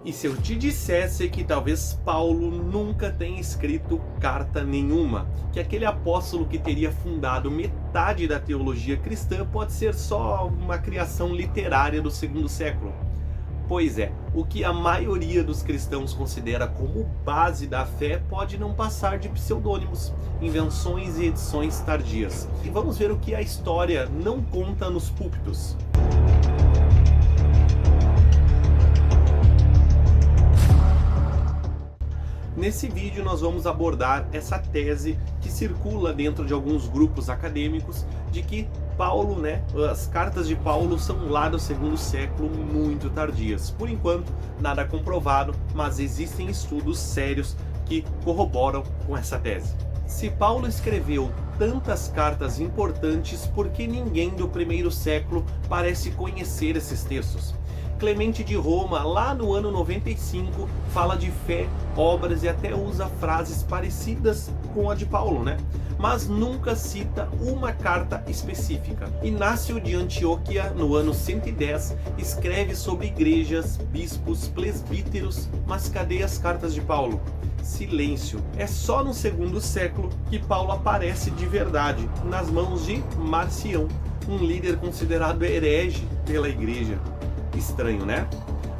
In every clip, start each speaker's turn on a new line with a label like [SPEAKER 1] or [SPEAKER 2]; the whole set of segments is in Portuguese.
[SPEAKER 1] E se eu te dissesse que talvez Paulo nunca tenha escrito carta nenhuma, que aquele apóstolo que teria fundado metade da teologia cristã pode ser só uma criação literária do segundo século? Pois é, o que a maioria dos cristãos considera como base da fé pode não passar de pseudônimos, invenções e edições tardias. E vamos ver o que a história não conta nos púlpitos. Nesse vídeo nós vamos abordar essa tese que circula dentro de alguns grupos acadêmicos de que Paulo, as cartas de Paulo são lá do segundo século, muito tardias. Por enquanto, nada comprovado, mas existem estudos sérios que corroboram com essa tese. Se Paulo escreveu tantas cartas importantes, por que ninguém do primeiro século parece conhecer esses textos? Clemente de Roma, lá no ano 95, fala de fé, obras e até usa frases parecidas com a de Paulo, mas nunca cita uma carta específica. Inácio de Antioquia, no ano 110, escreve sobre igrejas, bispos, presbíteros, mas cadê as cartas de Paulo? Silêncio. É só no segundo século que Paulo aparece de verdade, nas mãos de Marcião, um líder considerado herege pela igreja. Estranho, né?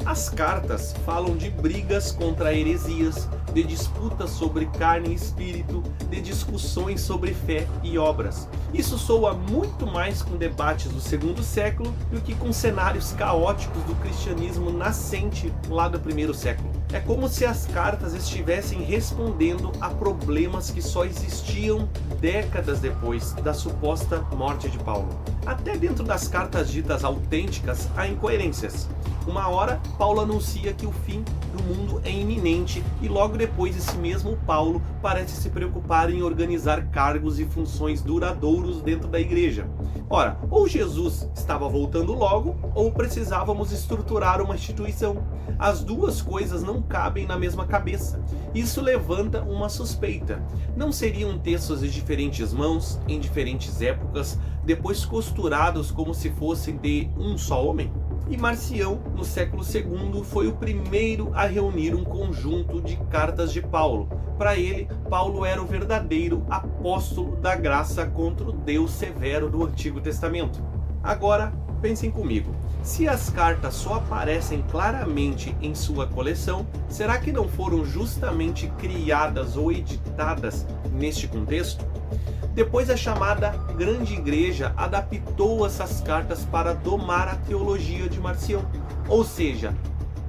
[SPEAKER 1] As cartas falam de brigas contra heresias, de disputas sobre carne e espírito, de discussões sobre fé e obras. Isso soa muito mais com debates do segundo século do que com cenários caóticos do cristianismo nascente lá do primeiro século. É como se as cartas estivessem respondendo a problemas que só existiam décadas depois da suposta morte de Paulo. Até dentro das cartas ditas autênticas há incoerências. Uma hora, Paulo anuncia que o fim do mundo é iminente e logo depois esse mesmo Paulo parece se preocupar em organizar cargos e funções duradouros dentro da igreja. Ora, ou Jesus estava voltando logo, ou precisávamos estruturar uma instituição. As duas coisas não cabem na mesma cabeça. Isso levanta uma suspeita. Não seriam textos de diferentes mãos, em diferentes épocas, depois costurados como se fossem de um só homem? E Marcião, no século II, foi o primeiro a reunir um conjunto de cartas de Paulo. Para ele, Paulo era o verdadeiro apóstolo da graça contra o Deus severo do Antigo Testamento. Agora, pensem comigo. Se as cartas só aparecem claramente em sua coleção, será que não foram justamente criadas ou editadas neste contexto? Depois a chamada Grande Igreja adaptou essas cartas para domar a teologia de Marcião. Ou seja,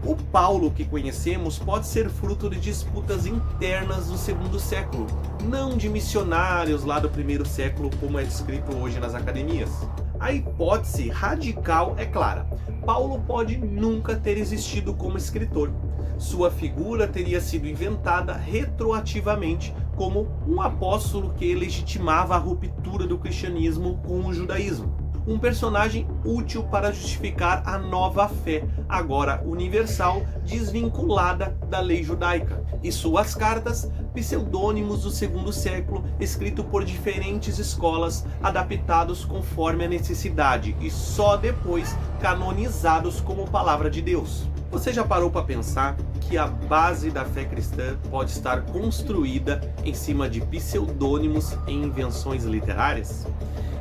[SPEAKER 1] o Paulo que conhecemos pode ser fruto de disputas internas do segundo século, não de missionários lá do primeiro século, como é descrito hoje nas academias. A hipótese radical é clara. Paulo pode nunca ter existido como escritor. Sua figura teria sido inventada retroativamente como um apóstolo que legitimava a ruptura do cristianismo com o judaísmo. Um personagem útil para justificar a nova fé, agora universal, desvinculada da lei judaica. E suas cartas, pseudônimos do segundo século, escritos por diferentes escolas, adaptados conforme a necessidade e só depois canonizados como palavra de Deus. Você já parou para pensar que a base da fé cristã pode estar construída em cima de pseudônimos e invenções literárias?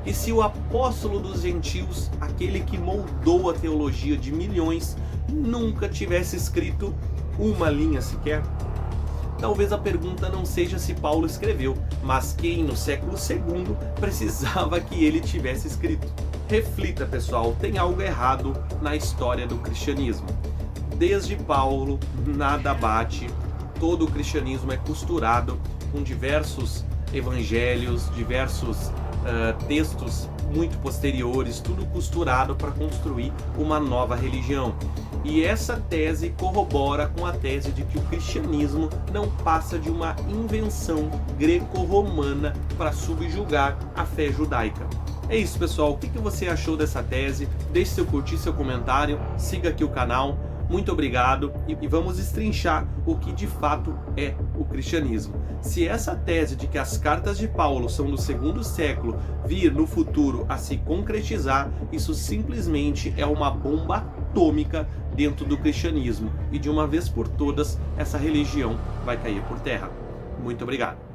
[SPEAKER 1] E se o apóstolo dos gentios, aquele que moldou a teologia de milhões, nunca tivesse escrito uma linha sequer? Talvez a pergunta não seja se Paulo escreveu, mas quem no século II precisava que ele tivesse escrito. Reflita, pessoal, tem algo errado na história do cristianismo. Desde Paulo, nada bate, todo o cristianismo é costurado com diversos evangelhos, diversos textos muito posteriores, tudo costurado para construir uma nova religião. E essa tese corrobora com a tese de que o cristianismo não passa de uma invenção greco-romana para subjugar a fé judaica. É isso, pessoal. O que você achou dessa tese? Deixe seu curtir, seu comentário, siga aqui o canal. Muito obrigado e vamos destrinchar o que de fato é o cristianismo. Se essa tese de que as cartas de Paulo são do segundo século vir no futuro a se concretizar, isso simplesmente é uma bomba atômica dentro do cristianismo, e de uma vez por todas essa religião vai cair por terra. Muito obrigado.